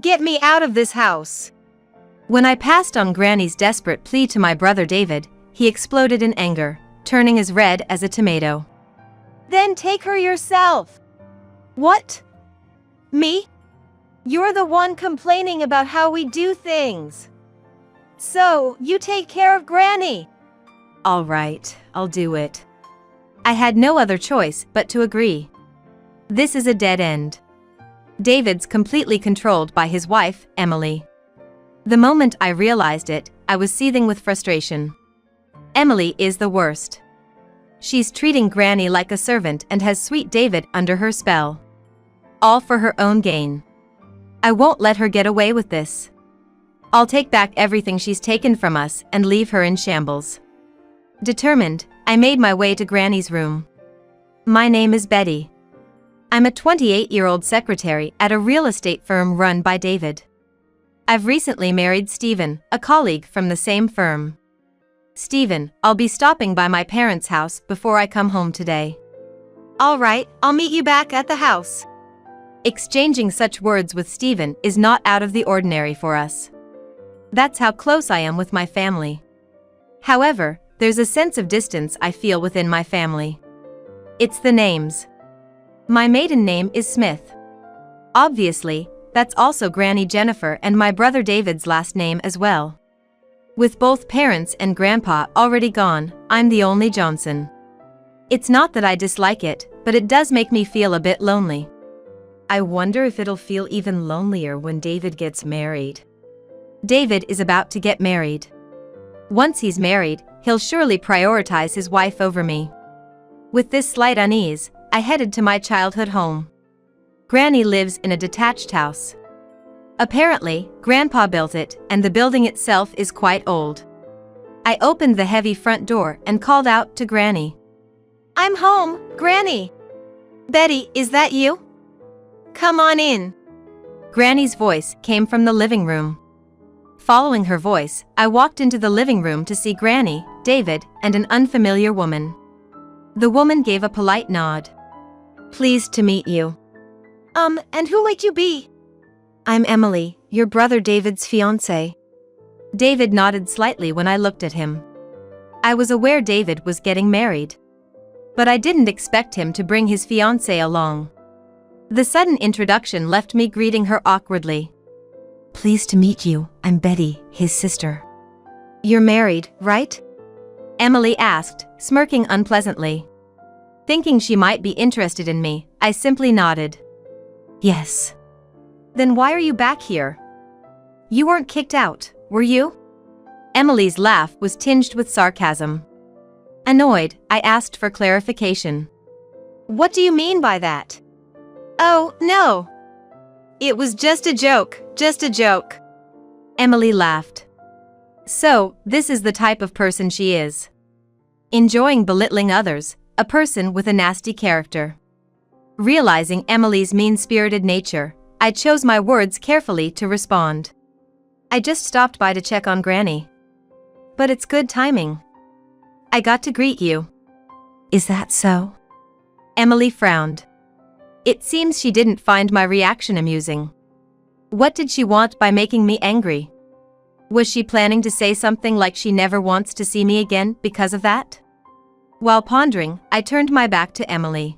Get me out of this house. When I passed on Granny's desperate plea to my brother David, he exploded in anger, turning as red as a tomato. Then take her yourself. What? Me? You're the one complaining about how we do things. So, you take care of Granny. All right, I'll do it. I had no other choice but to agree. This is a dead end. David's completely controlled by his wife, Emily. The moment I realized it, I was seething with frustration. Emily is the worst. She's treating Granny like a servant and has sweet David under her spell. All for her own gain. I won't let her get away with this. I'll take back everything she's taken from us and leave her in shambles. Determined, I made my way to Granny's room. My name is Betty. I'm a 28-year-old secretary at a real estate firm run by David. I've recently married Stephen, a colleague from the same firm. Stephen, I'll be stopping by my parents' house before I come home today. All right, I'll meet you back at the house. Exchanging such words with Stephen is not out of the ordinary for us. That's how close I am with my family. However, there's a sense of distance I feel within my family. It's the names. My maiden name is Smith. Obviously, that's also Granny Jennifer and my brother David's last name as well. With both parents and grandpa already gone, I'm the only Johnson. It's not that I dislike it, but it does make me feel a bit lonely. I wonder if it'll feel even lonelier when David gets married. David is about to get married. Once he's married, he'll surely prioritize his wife over me. With this slight unease, I headed to my childhood home. Granny lives in a detached house. Apparently, Grandpa built it, and the building itself is quite old. I opened the heavy front door and called out to Granny. I'm home, Granny. Betty, is that you? Come on in. Granny's voice came from the living room. Following her voice, I walked into the living room to see Granny, David, and an unfamiliar woman. The woman gave a polite nod. Pleased to meet you. And who might you be? I'm Emily, your brother David's fiancée. David nodded slightly when I looked at him. I was aware David was getting married. But I didn't expect him to bring his fiancée along. The sudden introduction left me greeting her awkwardly. Pleased to meet you, I'm Betty, his sister. You're married, right? Emily asked, smirking unpleasantly. Thinking she might be interested in me, I simply nodded. Yes. Then why are you back here? You weren't kicked out, were you? Emily's laugh was tinged with sarcasm. Annoyed, I asked for clarification. What do you mean by that? Oh, no. It was just a joke, just a joke. Emily laughed. So, this is the type of person she is. Enjoying belittling others, a person with a nasty character. Realizing Emily's mean-spirited nature, I chose my words carefully to respond. I just stopped by to check on Granny. But it's good timing. I got to greet you. Is that so? Emily frowned. It seems she didn't find my reaction amusing. What did she want by making me angry? Was she planning to say something like she never wants to see me again because of that? While pondering, I turned my back to Emily.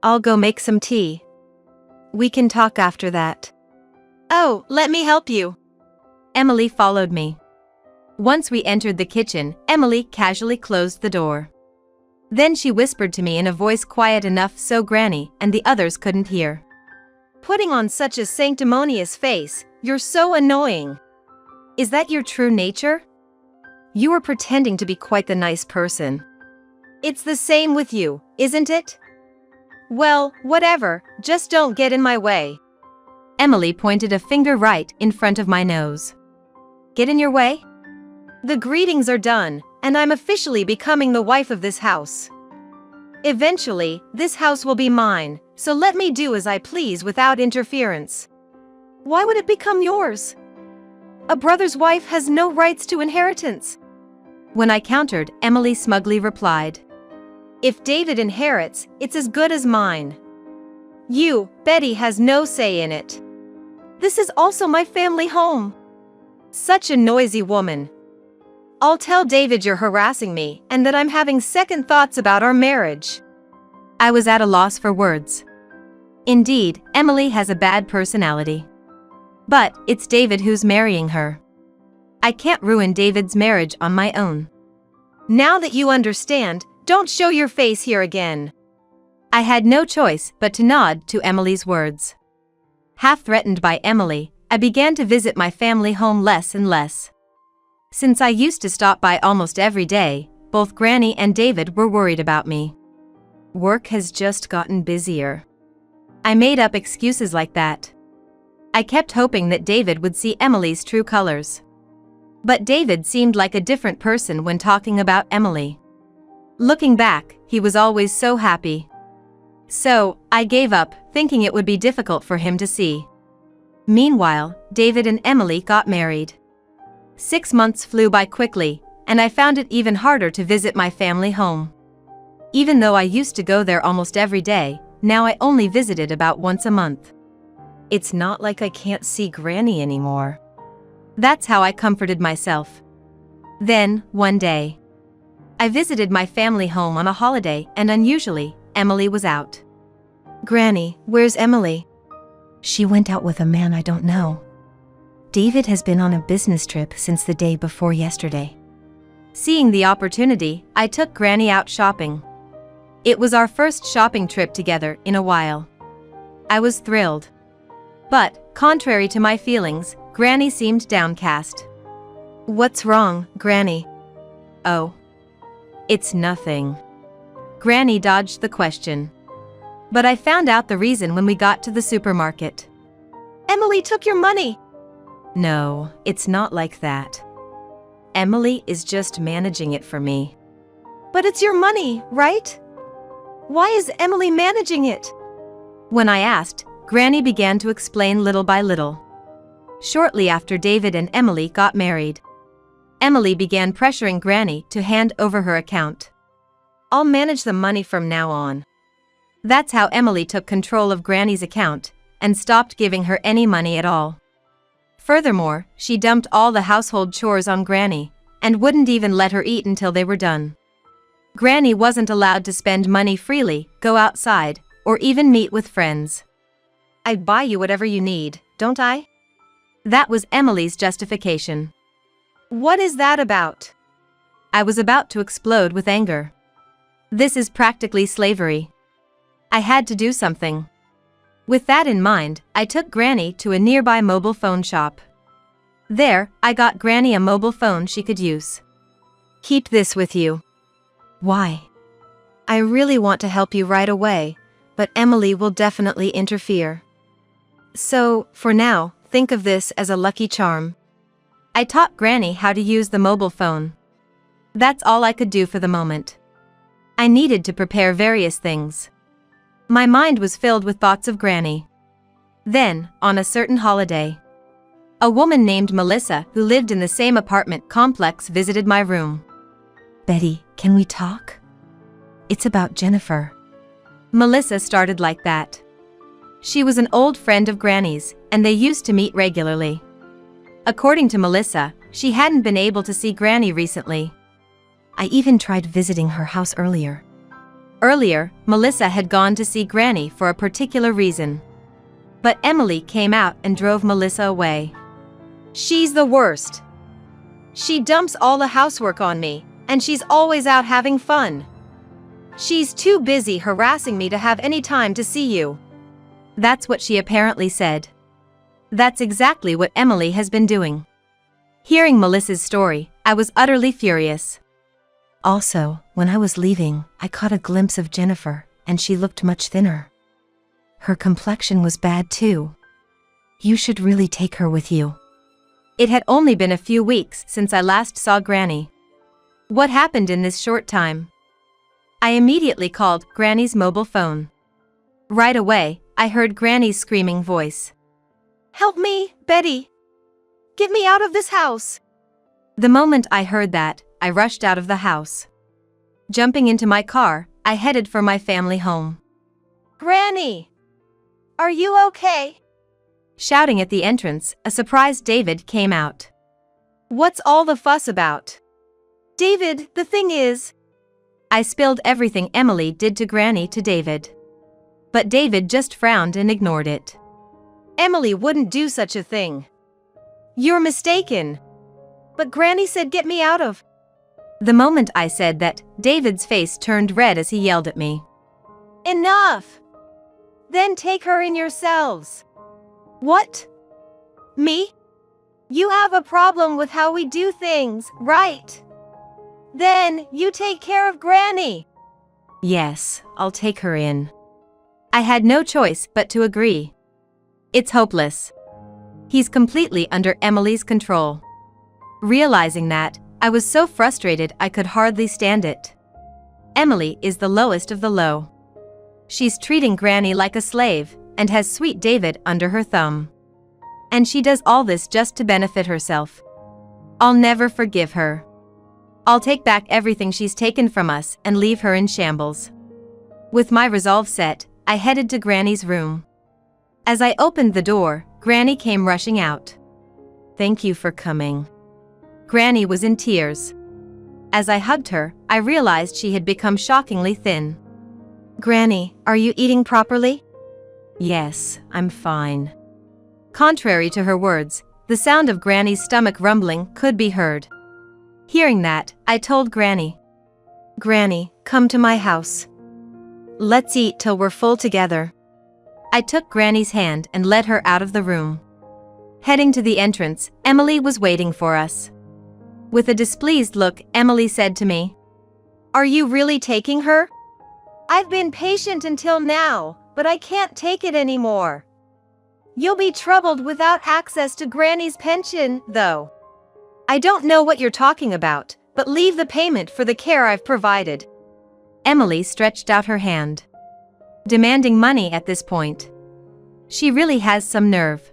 I'll go make some tea. We can talk after that. Oh, let me help you. Emily followed me. Once we entered the kitchen, Emily casually closed the door. Then she whispered to me in a voice quiet enough so Granny and the others couldn't hear. Putting on such a sanctimonious face, you're so annoying. Is that your true nature? You are pretending to be quite the nice person. It's the same with you, isn't it? Well, whatever, just don't get in my way. Emily pointed a finger right in front of my nose. Get in your way? The greetings are done, and I'm officially becoming the wife of this house. Eventually, this house will be mine, so let me do as I please without interference. Why would it become yours? A brother's wife has no rights to inheritance. When I countered, Emily smugly replied. If David inherits, it's as good as mine. You, Betty, has no say in it. This is also my family home. Such a noisy woman. I'll tell David you're harassing me and that I'm having second thoughts about our marriage. I was at a loss for words. Indeed, Emily has a bad personality. But it's David who's marrying her. I can't ruin David's marriage on my own. Now that you understand, don't show your face here again. I had no choice but to nod to Emily's words. Half threatened by Emily, I began to visit my family home less and less. Since I used to stop by almost every day, both Granny and David were worried about me. Work has just gotten busier. I made up excuses like that. I kept hoping that David would see Emily's true colors. But David seemed like a different person when talking about Emily. Looking back, he was always so happy. So, I gave up, thinking it would be difficult for him to see. Meanwhile, David and Emily got married. 6 months flew by quickly, and I found it even harder to visit my family home. Even though I used to go there almost every day, now I only visited about once a month. It's not like I can't see Granny anymore. That's how I comforted myself. Then, one day, I visited my family home on a holiday and unusually, Emily was out. Granny, where's Emily? She went out with a man I don't know. David has been on a business trip since the day before yesterday. Seeing the opportunity, I took Granny out shopping. It was our first shopping trip together in a while. I was thrilled. But, contrary to my feelings, Granny seemed downcast. What's wrong, Granny? Oh. It's nothing. Granny dodged the question. But I found out the reason when we got to the supermarket. Emily took your money. No, it's not like that. Emily is just managing it for me. But it's your money, right? Why is Emily managing it? When I asked, Granny began to explain little by little. Shortly after David and Emily got married, Emily began pressuring Granny to hand over her account. I'll manage the money from now on. That's how Emily took control of Granny's account and stopped giving her any money at all. Furthermore, she dumped all the household chores on Granny and wouldn't even let her eat until they were done. Granny wasn't allowed to spend money freely, go outside, or even meet with friends. I buy you whatever you need, don't I? That was Emily's justification. What is that about? I was about to explode with anger. This is practically slavery. I had to do something. With that in mind, I took Granny to a nearby mobile phone shop. There, I got Granny a mobile phone she could use. Keep this with you. Why? I really want to help you right away, but Emily will definitely interfere. So, for now, think of this as a lucky charm. I taught Granny how to use the mobile phone. That's all I could do for the moment. I needed to prepare various things. My mind was filled with thoughts of Granny. Then, on a certain holiday, a woman named Melissa who lived in the same apartment complex visited my room. Betty, can we talk? It's about Jennifer. Melissa started like that. She was an old friend of Granny's, and they used to meet regularly. According to Melissa, she hadn't been able to see Granny recently. I even tried visiting her house earlier. Earlier, Melissa had gone to see Granny for a particular reason. But Emily came out and drove Melissa away. She's the worst. She dumps all the housework on me, and she's always out having fun. She's too busy harassing me to have any time to see you. That's what she apparently said. That's exactly what Emily has been doing. Hearing Melissa's story, I was utterly furious. Also, when I was leaving, I caught a glimpse of Jennifer, and she looked much thinner. Her complexion was bad too. You should really take her with you. It had only been a few weeks since I last saw Granny. What happened in this short time? I immediately called Granny's mobile phone. Right away, I heard Granny's screaming voice. Help me, Betty! Get me out of this house! The moment I heard that, I rushed out of the house. Jumping into my car, I headed for my family home. Granny! Are you okay? Shouting at the entrance, a surprised David came out. "What's all the fuss about?" "David, the thing is..." I spilled everything Emily did to Granny to David. But David just frowned and ignored it. "Emily wouldn't do such a thing." "You're mistaken." "But Granny said get me out of..." The moment I said that, David's face turned red as he yelled at me. "Enough! Then take her in yourselves." "What? Me? You have a problem with how we do things, right? Then you take care of Granny." "Yes, I'll take her in." I had no choice but to agree. It's hopeless. He's completely under Emily's control. Realizing that, I was so frustrated I could hardly stand it. Emily is the lowest of the low. She's treating Granny like a slave, and has sweet David under her thumb. And she does all this just to benefit herself. I'll never forgive her. I'll take back everything she's taken from us and leave her in shambles. With my resolve set, I headed to Granny's room. As I opened the door, Granny came rushing out. "Thank you for coming." Granny was in tears. As I hugged her, I realized she had become shockingly thin. "Granny, are you eating properly?" "Yes, I'm fine." Contrary to her words, the sound of Granny's stomach rumbling could be heard. Hearing that, I told Granny, "Granny, come to my house. Let's eat till we're full together." I took Granny's hand and led her out of the room. Heading to the entrance, Emily was waiting for us. With a displeased look, Emily said to me, "Are you really taking her?" "I've been patient until now, but I can't take it anymore. You'll be troubled without access to Granny's pension, though." "I don't know what you're talking about, but leave the payment for the care I've provided." Emily stretched out her hand, demanding money at this point. She really has some nerve.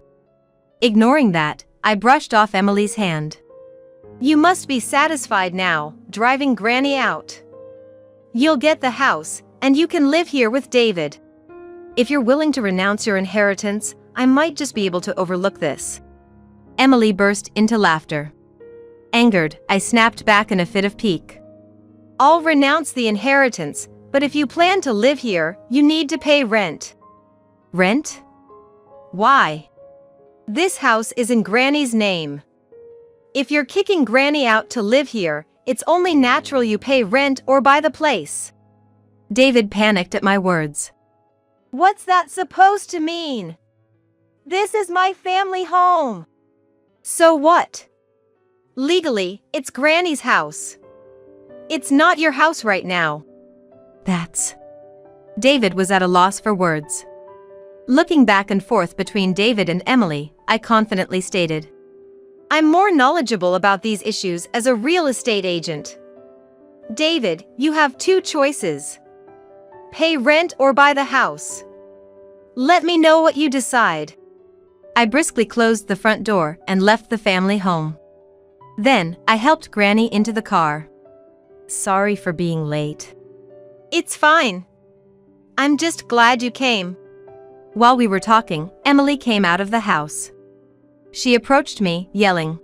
Ignoring that, I brushed off Emily's hand. "You must be satisfied now, driving Granny out. You'll get the house, and you can live here with David. If you're willing to renounce your inheritance, I might just be able to overlook this." Emily burst into laughter. Angered, I snapped back in a fit of pique. "I'll renounce the inheritance, but if you plan to live here, you need to pay rent." "Rent? Why?" "This house is in Granny's name. If you're kicking Granny out to live here, it's only natural you pay rent or buy the place." David panicked at my words. "What's that supposed to mean? This is my family home." "So what? Legally, it's Granny's house. It's not your house right now." "That's..." David was at a loss for words. Looking back and forth between David and Emily, I confidently stated, "I'm more knowledgeable about these issues as a real estate agent. David, you have two choices. Pay rent or buy the house. Let me know what you decide." I briskly closed the front door and left the family home. Then, I helped Granny into the car. "Sorry for being late." "It's fine. I'm just glad you came." While we were talking, Emily came out of the house. She approached me, yelling,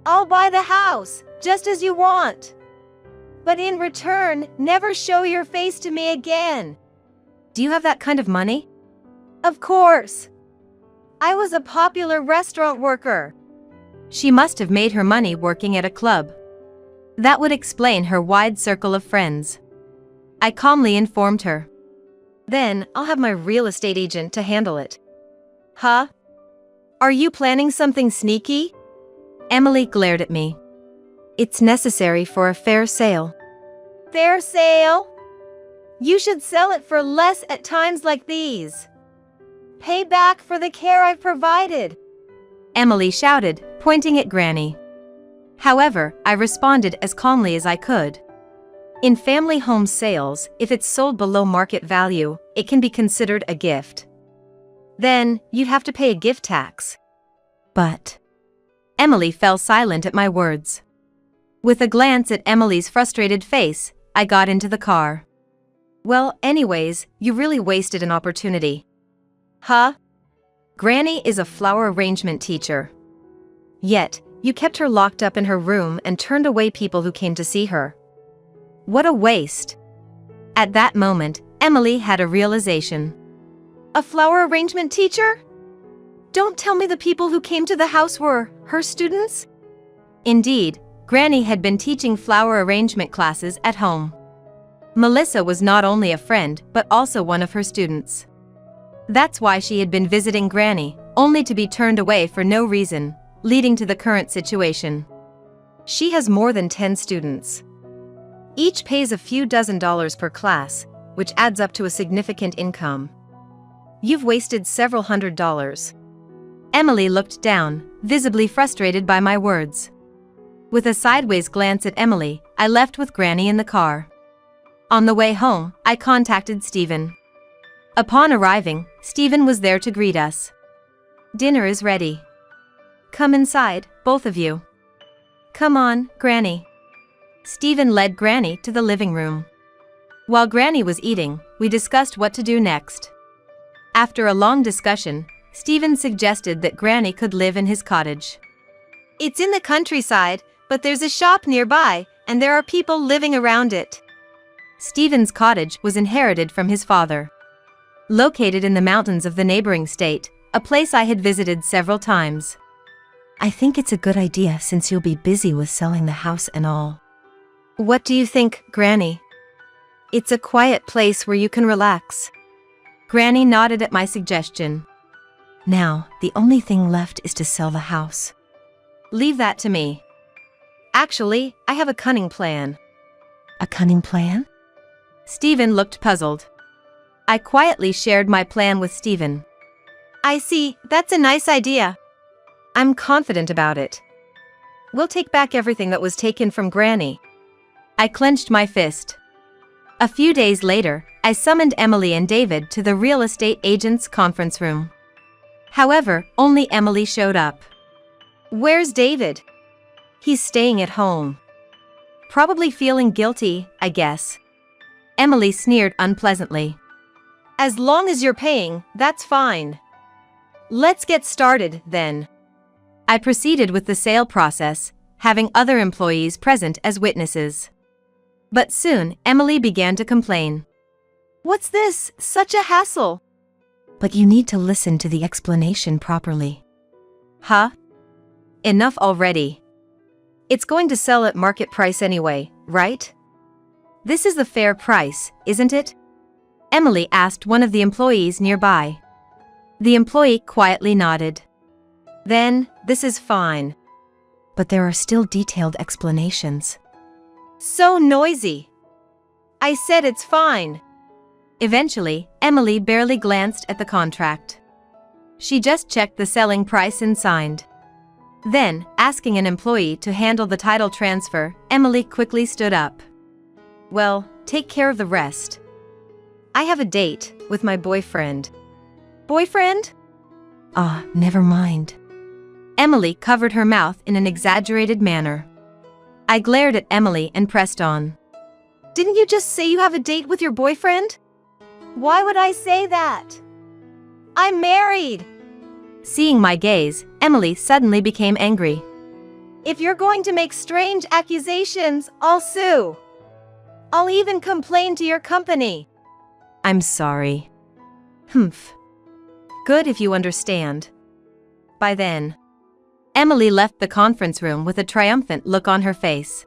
"I'll buy the house, just as you want. But in return, never show your face to me again." "Do you have that kind of money?" "Of course. I was a popular restaurant worker." She must have made her money working at a club. That would explain her wide circle of friends. I calmly informed her. "Then, I'll have my real estate agent to handle it." "Huh? Are you planning something sneaky?" Emily glared at me. "It's necessary for a fair sale." "Fair sale? You should sell it for less at times like these. Pay back for the care I've provided," Emily shouted, pointing at Granny. However, I responded as calmly as I could. In family home sales, if it's sold below market value, it can be considered a gift. Then, you'd have to pay a gift tax. But... Emily fell silent at my words. With a glance at Emily's frustrated face, I got into the car. "Well, anyways, you really wasted an opportunity." "Huh? Granny is a flower arrangement teacher. Yet, you kept her locked up in her room and turned away people who came to see her. What a waste. At that moment, Emily had a realization. A flower arrangement teacher? Don't tell me the people who came to the house were her students? Indeed, Granny had been teaching flower arrangement classes at home. Melissa was not only a friend but also one of her students. That's why she had been visiting Granny, only to be turned away for no reason, leading to the current situation. She has more than 10 students. Each pays a few dozen dollars per class, which adds up to a significant income. You've wasted several $100s. Emily looked down, visibly frustrated by my words. With a sideways glance at Emily, I left with Granny in the car. On the way home, I contacted Stephen. Upon arriving, Stephen was there to greet us. Dinner is ready. Come inside, both of you. Come on, Granny. Stephen led Granny to the living room. While Granny was eating, we discussed what to do next. After a long discussion, Stephen suggested that Granny could live in his cottage. It's in the countryside, but there's a shop nearby, and there are people living around it. Stephen's cottage was inherited from his father. Located in the mountains of the neighboring state, a place I had visited several times. I think it's a good idea since you'll be busy with selling the house and all. What do you think, Granny? It's a quiet place where you can relax. Granny nodded at my suggestion. Now, the only thing left is to sell the house. Leave that to me. Actually, I have a cunning plan. A cunning plan? Stephen looked puzzled. I quietly shared my plan with Stephen. I see, that's a nice idea. I'm confident about it. We'll take back everything that was taken from Granny. I clenched my fist. A few days later, I summoned Emily and David to the real estate agent's conference room. However, only Emily showed up. Where's David? He's staying at home. Probably feeling guilty, I guess. Emily sneered unpleasantly. As long as you're paying, that's fine. Let's get started, then. I proceeded with the sale process, having other employees present as witnesses. But soon, Emily began to complain. What's this? Such a hassle. But you need to listen to the explanation properly. Huh? Enough already. It's going to sell at market price anyway, right? This is the fair price, isn't it? Emily asked one of the employees nearby. The employee quietly nodded. Then, this is fine. But there are still detailed explanations. So noisy. I said it's fine. Eventually, Emily barely glanced at the contract. She just checked the selling price and signed. Then, asking an employee to handle the title transfer, Emily quickly stood up. Well, take care of the rest. I have a date with my boyfriend. Boyfriend? Ah, never mind. Emily covered her mouth in an exaggerated manner. I glared at Emily and pressed on. Didn't you just say you have a date with your boyfriend? Why would I say that? I'm married. Seeing my gaze, Emily suddenly became angry. If you're going to make strange accusations, I'll sue. I'll even complain to your company. I'm sorry. Humph. Good if you understand. By then, Emily left the conference room with a triumphant look on her face.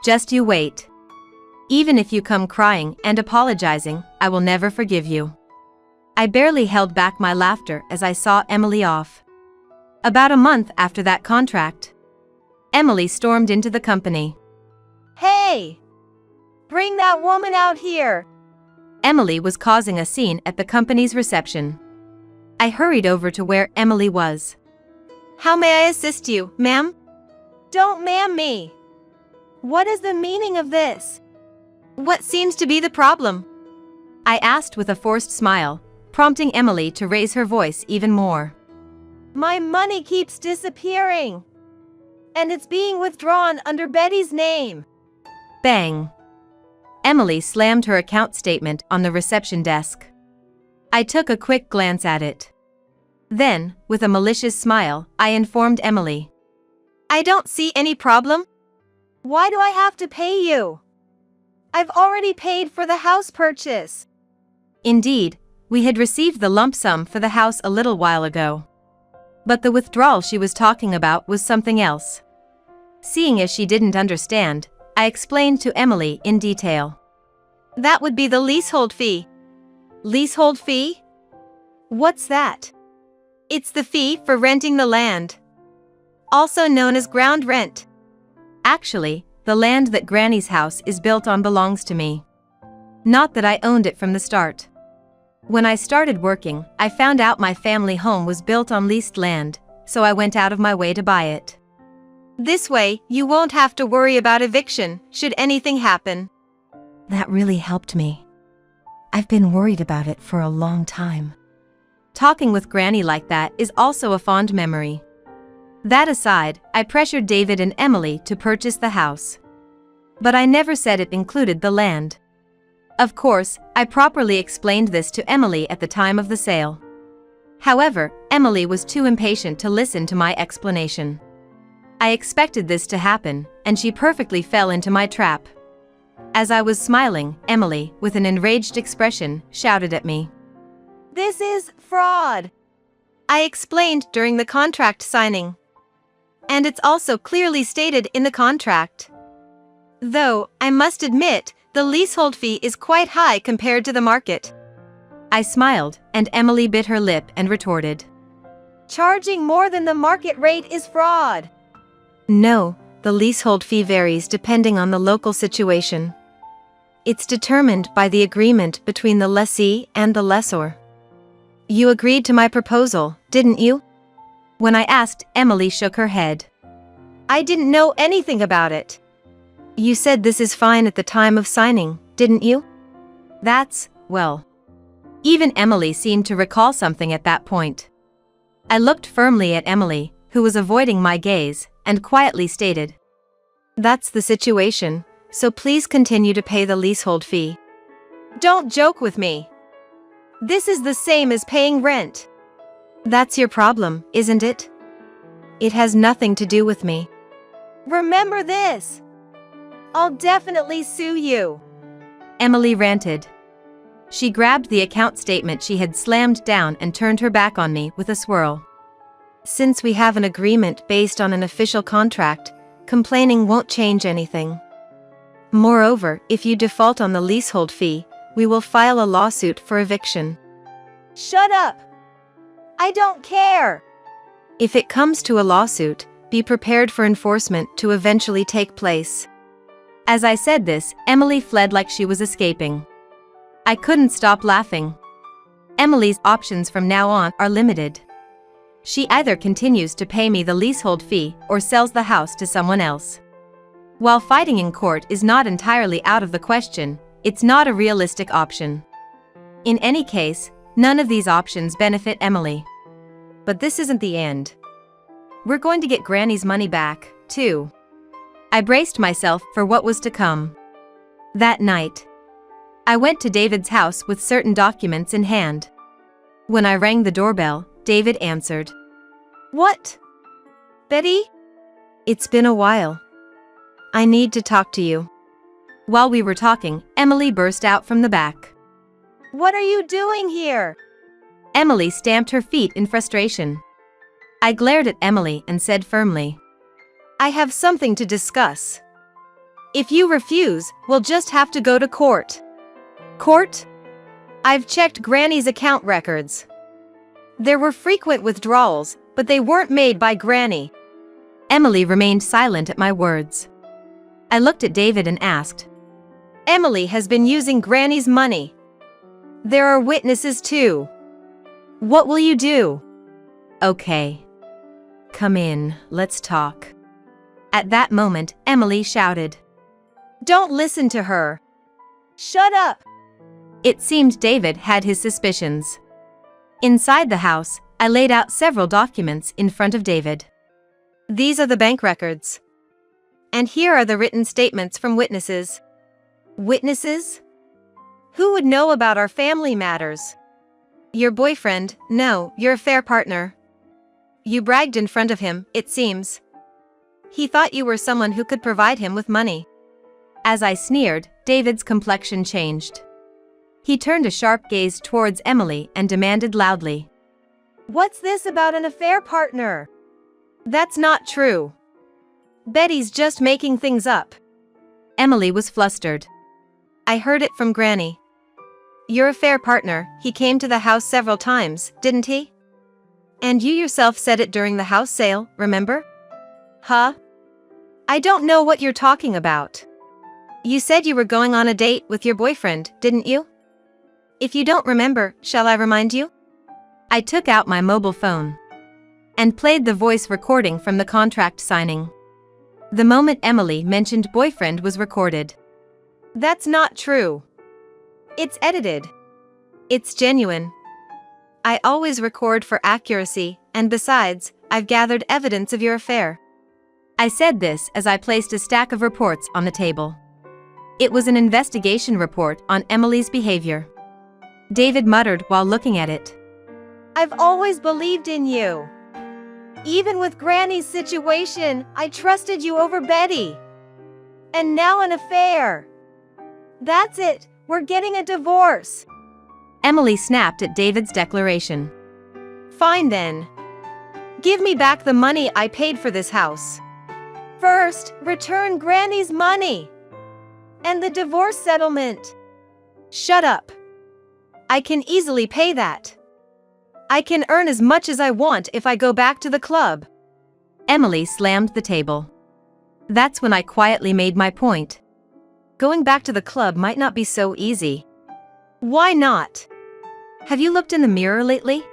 Just you wait. Even if you come crying and apologizing, I will never forgive you. I barely held back my laughter as I saw Emily off. About a month after that contract, Emily stormed into the company. Hey! Bring that woman out here! Emily was causing a scene at the company's reception. I hurried over to where Emily was. How may I assist you, ma'am? Don't ma'am me. What is the meaning of this? What seems to be the problem? I asked with a forced smile, prompting Emily to raise her voice even more. My money keeps disappearing. And it's being withdrawn under Betty's name. Bang. Emily slammed her account statement on the reception desk. I took a quick glance at it. Then, with a malicious smile, I informed Emily. I don't see any problem. Why do I have to pay you? I've already paid for the house purchase. Indeed, we had received the lump sum for the house a little while ago. But the withdrawal she was talking about was something else. Seeing as she didn't understand, I explained to Emily in detail. That would be the leasehold fee. Leasehold fee? What's that? It's the fee for renting the land, also known as ground rent. Actually, the land that Granny's house is built on belongs to me. Not that I owned it from the start. When I started working, I found out my family home was built on leased land, so I went out of my way to buy it. This way, you won't have to worry about eviction, should anything happen. That really helped me. I've been worried about it for a long time. Talking with Granny like that is also a fond memory. That aside, I pressured David and Emily to purchase the house. But I never said it included the land. Of course, I properly explained this to Emily at the time of the sale. However, Emily was too impatient to listen to my explanation. I expected this to happen, and she perfectly fell into my trap. As I was smiling, Emily, with an enraged expression, shouted at me. This is fraud. I explained during the contract signing. And it's also clearly stated in the contract. Though, I must admit, the leasehold fee is quite high compared to the market. I smiled, and Emily bit her lip and retorted. Charging more than the market rate is fraud. No, the leasehold fee varies depending on the local situation. It's determined by the agreement between the lessee and the lessor. You agreed to my proposal, didn't you? When I asked, Emily shook her head. I didn't know anything about it. You said this is fine at the time of signing, didn't you? That's, well. Even Emily seemed to recall something at that point. I looked firmly at Emily, who was avoiding my gaze, and quietly stated. That's the situation, so please continue to pay the leasehold fee. Don't joke with me. This is the same as paying rent. That's your problem, isn't it? It has nothing to do with me. Remember this. I'll definitely sue you. Emily ranted. She grabbed the account statement she had slammed down and turned her back on me with a swirl. Since we have an agreement based on an official contract, complaining won't change anything. Moreover, if you default on the leasehold fee, we will file a lawsuit for eviction. Shut up! I don't care! If it comes to a lawsuit, be prepared for enforcement to eventually take place. As I said this, Emily fled like she was escaping. I couldn't stop laughing. Emily's options from now on are limited. She either continues to pay me the leasehold fee or sells the house to someone else. While fighting in court is not entirely out of the question, it's not a realistic option. In any case, none of these options benefit Emily. But this isn't the end. We're going to get Granny's money back, too. I braced myself for what was to come. That night, I went to David's house with certain documents in hand. When I rang the doorbell, David answered. What? Betty? It's been a while. I need to talk to you. While we were talking, Emily burst out from the back. What are you doing here? Emily stamped her feet in frustration. I glared at Emily and said firmly. I have something to discuss. If you refuse, we'll just have to go to court. Court? I've checked Granny's account records. There were frequent withdrawals, but they weren't made by Granny. Emily remained silent at my words. I looked at David and asked. Emily has been using Granny's money. There are witnesses too. What will you do? Okay. Come in, let's talk. At that moment, Emily shouted. Don't listen to her. Shut up. It seemed David had his suspicions. Inside the house, I laid out several documents in front of David. These are the bank records. And here are the written statements from witnesses. Witnesses? Who would know about our family matters? Your boyfriend? No, your affair partner. You bragged in front of him, it seems. He thought you were someone who could provide him with money. As I sneered, David's complexion changed. He turned a sharp gaze towards Emily and demanded loudly, "What's this about an affair partner? That's not true. Betty's just making things up." Emily was flustered. "I heard it from Granny. Your affair partner, he came to the house several times, didn't he? And you yourself said it during the house sale, remember?" "Huh? I don't know what you're talking about. You said you were going on a date with your boyfriend, didn't you? If you don't remember, shall I remind you?" I took out my mobile phone and played the voice recording from the contract signing. The moment Emily mentioned boyfriend was recorded. "That's not true. It's edited. It's genuine. I always record for accuracy, and besides, I've gathered evidence of your affair." I said this as I placed a stack of reports on the table. It was an investigation report on Emily's behavior. David muttered while looking at it. "I've always believed in you. Even with Granny's situation, I trusted you over Betty. And now an affair. That's it, we're getting a divorce." Emily snapped at David's declaration. "Fine then. Give me back the money I paid for this house. First, return Granny's money. And the divorce settlement." "Shut up. I can easily pay that. I can earn as much as I want if I go back to the club." Emily slammed the table. That's when I quietly made my point. Going back to the club might not be so easy. "Why not? Have you looked in the mirror lately?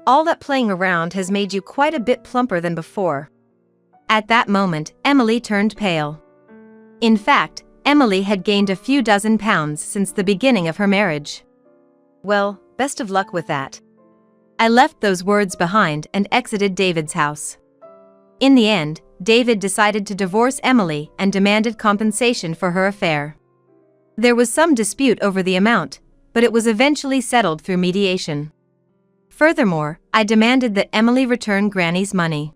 All that playing around has made you quite a bit plumper than before." At that moment, Emily turned pale. In fact, Emily had gained a few dozen pounds since the beginning of her marriage. Well, best of luck with that. I left those words behind and exited David's house. In the end, David decided to divorce Emily and demanded compensation for her affair. There was some dispute over the amount, but it was eventually settled through mediation. Furthermore, I demanded that Emily return Granny's money.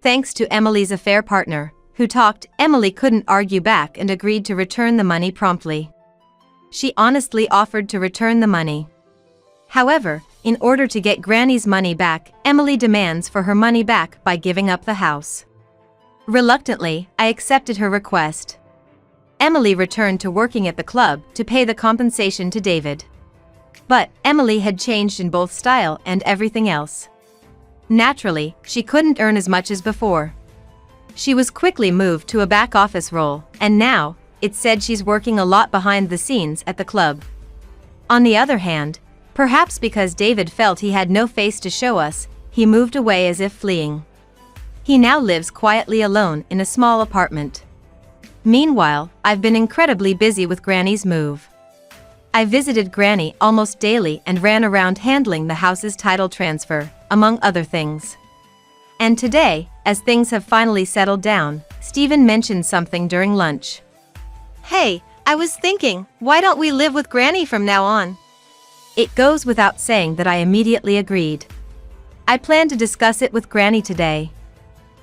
Thanks to Emily's affair partner, who talked, Emily couldn't argue back and agreed to return the money promptly. She honestly offered to return the money. However, in order to get Granny's money back, Emily demands for her money back by giving up the house. Reluctantly, I accepted her request. Emily returned to working at the club to pay the compensation to David. But Emily had changed in both style and everything else. Naturally, she couldn't earn as much as before. She was quickly moved to a back office role, and now, it's said she's working a lot behind the scenes at the club. On the other hand, perhaps because David felt he had no face to show us, he moved away as if fleeing. He now lives quietly alone in a small apartment. Meanwhile, I've been incredibly busy with Granny's move. I visited Granny almost daily and ran around handling the house's title transfer, among other things. And today, as things have finally settled down, Stephen mentioned something during lunch. "Hey, I was thinking, why don't we live with Granny from now on?" It goes without saying that I immediately agreed. I plan to discuss it with Granny today.